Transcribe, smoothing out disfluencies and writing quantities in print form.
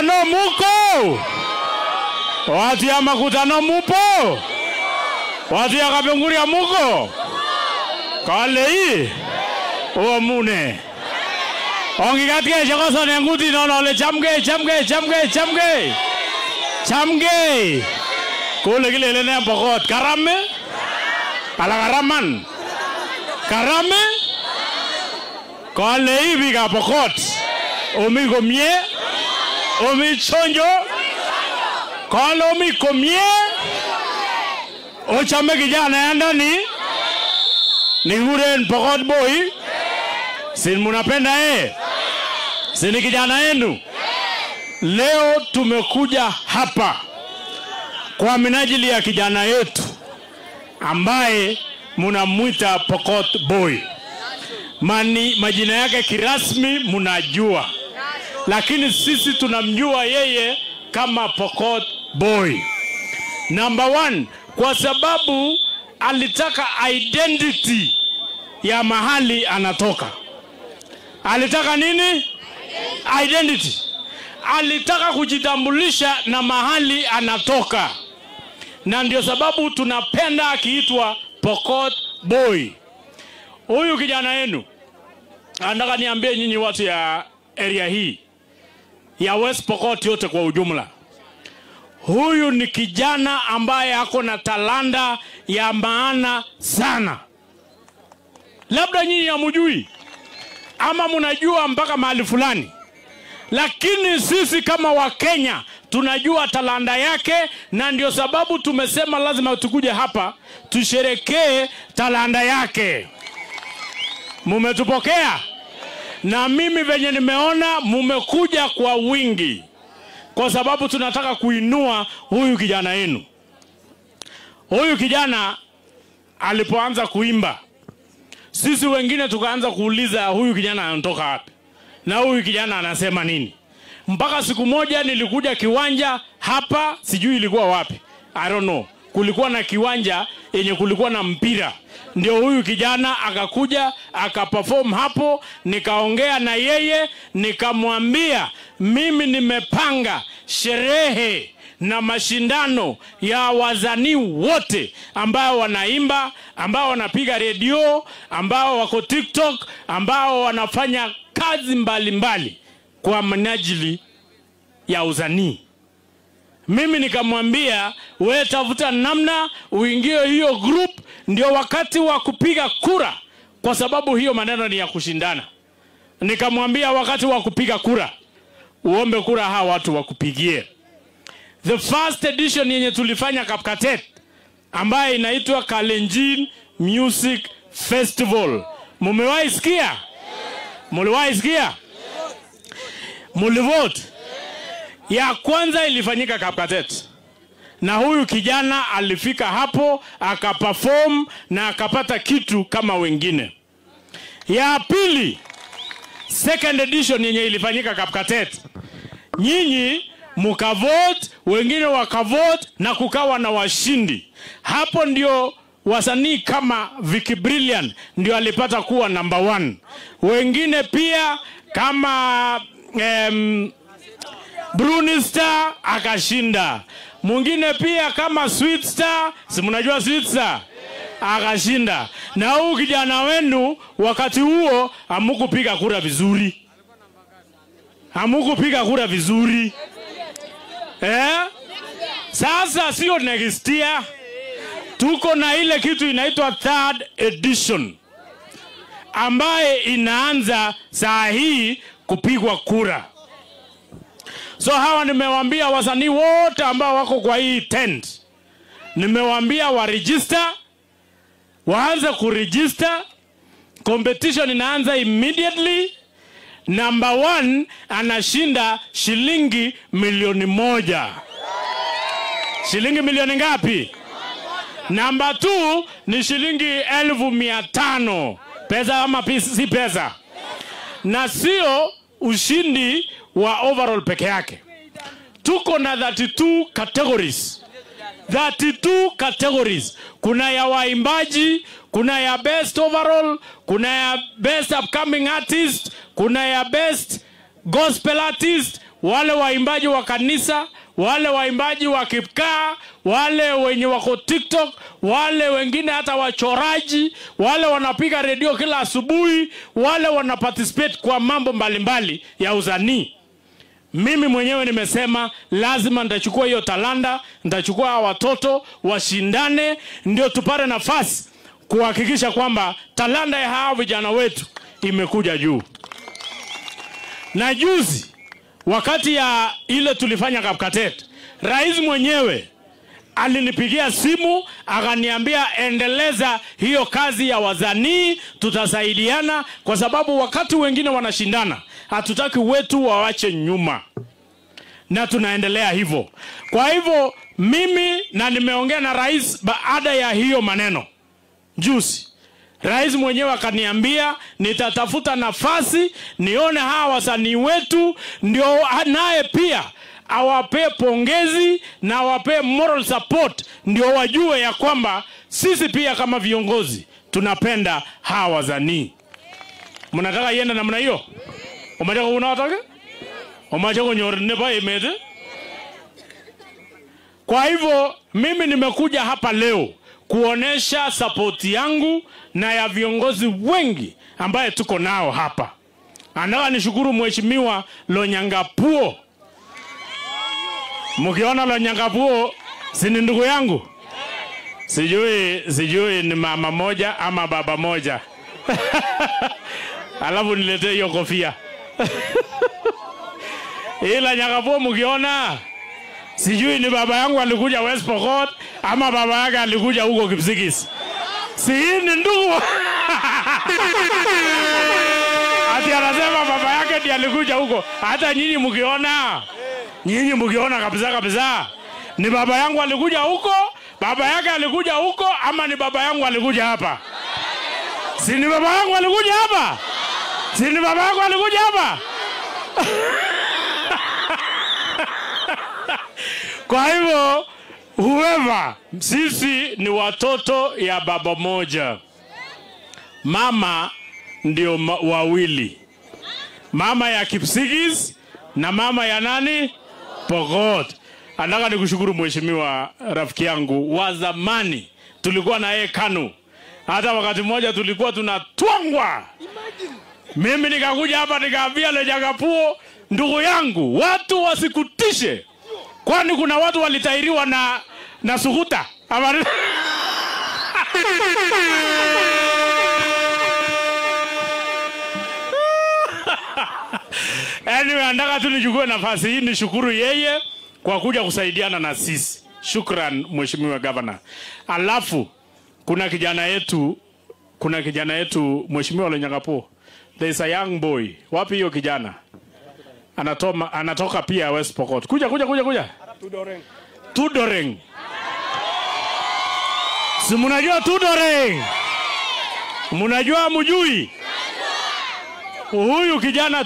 No muko. Watu ya makutano mupo. Watu ya Kapenguria muko. Kale hii. Mune. Ongi katika jagoso nenguti no le chamge. Kule kile ile ne pokot karame. Ala karaman. Karame. Kale hii biga pokot. Omi komie. Omi chonjo. Kale omi komie. Ochame kijana yanda ni huren pokot boy. Si munapenda si ni kijana yenu. Leo tumekuja hapa kwa minajili ya kijana yetu ambaye munamuita Pokot Boy. Majina yake kirasmi munajua, lakini sisi tunamjua yeye kama Pokot Boy. Number 1, kwa sababu alitaka identity ya mahali anatoka. Alitaka nini? Identity. Alitaka kujitambulisha na mahali anatoka. Na ndio sababu tunapenda akiitwa Pokot Boy. Huyu kijana yenu, anataka niambie nyinyi watu ya area hii ya West Pokot yote kwa ujumla. Huyu ni kijana ambaye ako na talanta ya maana sana. Labda nyinyi hamjui ama mnajua mpaka mahali fulani, lakini sisi kama Wakenya tunajua talanta yake, na ndio sababu tumesema lazima tukuje hapa tusherekee talanta yake. Mumetupokea? Na mimi venye nimeona mumekuja kwa wingi, kwa sababu tunataka kuinua huyu kijana yenu. Huyu kijana alipoanza kuimba, sisi wengine tukaanza kuuliza huyu kijana anatoka wapi na huyu kijana anasema nini. Mpaka siku moja nilikuja kiwanja hapa, sijui ilikuwa wapi, I don't know. Kulikuwa na kiwanja yenye kulikuwa na mpira. Ndio huyu kijana akakuja akaperform hapo, nikaongea na yeye, nikamwambia mimi nimepanga sherehe na mashindano ya wasanii wote ambao wanaimba, ambao wanapiga radio, ambao wako TikTok, ambao wanafanya kazi mbalimbali kwa minajili ya usanii. Mimi nikamwambia wewe tafuta namna uingie hiyo group, ndio wakati wa kupiga kura, kwa sababu hiyo maneno ni ya kushindana. Nikamwambia wakati wa kupiga kura uombe kura hawa watu wakupigie. The first edition yenye tulifanya Kapkatet ambaye inaitwa Kalenjin Music Festival. Mumewahi sikia? Muliwahi sikia? Mulivote? Ya kwanza ilifanyika Kapkatet. Na huyu kijana alifika hapo, akaperform na akapata kitu kama wengine. Ya pili, second edition yenye ilifanyika Kapkatet, nyinyi mukavote, wengine wakavote na kukawa na washindi. Hapo ndio wasanii kama Vicky Brilliant ndio alipata kuwa number 1. Wengine pia kama Bruni Star akashinda. Mwingine pia kama Sweet Star, si mnajua Sweet Star, akashinda. Na huyu kijana wenu wakati huo hamukupiga kura vizuri. Hamukupiga kura vizuri. Sasa sio next year, tuko na ile kitu inaitwa third edition ambaye inaanza saa hii kupigwa kura. So hawa nimewaambia wasanii wote ambao wako kwa hii tent, nimewaambia wa register, waanze kuregister. Competition inaanza immediately. Number 1 anashinda shilingi milioni 1. Shilingi milioni ngapi? Number 2 ni shilingi 1,500. Pesa ama si pesa? Na sio ushindi wa overall peke yake. Tuko na 32 categories. 32 categories. Kuna ya waimbaji, kuna ya best overall, kuna ya best upcoming artist, kuna ya best gospel artist, wale waimbaji wa kanisa, wale waimbaji wa kipkaa, wale wenye wako TikTok, wale wengine hata wachoraji, wale wanapiga redio kila asubuhi, wale wanaparticipate kwa mambo mbalimbali ya usanii. Mimi mwenyewe nimesema lazima nitachukua hiyo talanta, nitachukua watoto washindane, ndio tupate nafasi kuhakikisha kwamba talanta ya hao vijana wetu imekuja juu. Na juzi wakati ya ile tulifanya Kapkatet, rais mwenyewe alinipigia simu akaniambia endeleza hiyo kazi ya wasanii, tutasaidiana kwa sababu wakati wengine wanashindana hatutaki wetu wawache nyuma, na tunaendelea hivyo. Kwa hivyo mimi na nimeongea na rais baada ya hiyo maneno juzi. Rais mwenyewe akaniambia nitatafuta nafasi nione hawa wasanii wetu, ndio naye pia awape pongezi na awape moral support, ndio wajue ya kwamba sisi pia kama viongozi tunapenda hawa wasanii. Mnataka iende namna hiyo? Umaje unataka? Umaje kunyorne ba imede? Kwa hivyo mimi nimekuja hapa leo kuonesha support yangu na ya viongozi wengi ambaye tuko nao hapa. Anataka nishukuru Mheshimiwa Lonyangapuo. Mkiona Lonyangapuo si ni ndugu yangu? Sijui ni mama moja ama baba moja. Alafu niletee hiyo kofia. Ila Lonyangapuo mkiona sijui ni baba yangu alikuja West Pokot ama baba yake alikuja huko Kipsigis. Si ni ndugu. Ati anasema baba yake ndiye alikuja huko. Hata nyinyi mkiona kabisa ni baba yangu alikuja huko, baba yake alikuja huko, ama ni baba yangu alikuja hapa? Si ni baba yangu alikuja hapa? Si ni baba yangu alikuja hapa? Kwa hivyo whoever, sisi ni watoto ya baba moja. Mama ndio wawili. Mama ya Kipsigis na mama ya nani? Pokot. Nataka nikushukuru Mheshimiwa rafiki yangu wa zamani. Tulikuwa na yeye KANU. Hata wakati mmoja tulikuwa tunatwangwa. Mimi nikakuja hapa nikaambia Lonyangapuo, ndugu yangu, watu wasikutishe. Kwani kuna watu walitairiwa na suhuta. Anyway, nataka tu nichukue nafasi hii nishukuru yeye kwa kuja kusaidiana na sisi. Shukran Mheshimiwa Governor. Alafu kuna kijana yetu Mheshimiwa Lonyangapuo. There is a young boy. Wapi hiyo kijana? Anatoka pia West Pokot. Kuja. Tudoreng. Si mnajua Tudoreng? Mnajua mjui? Huyu kijana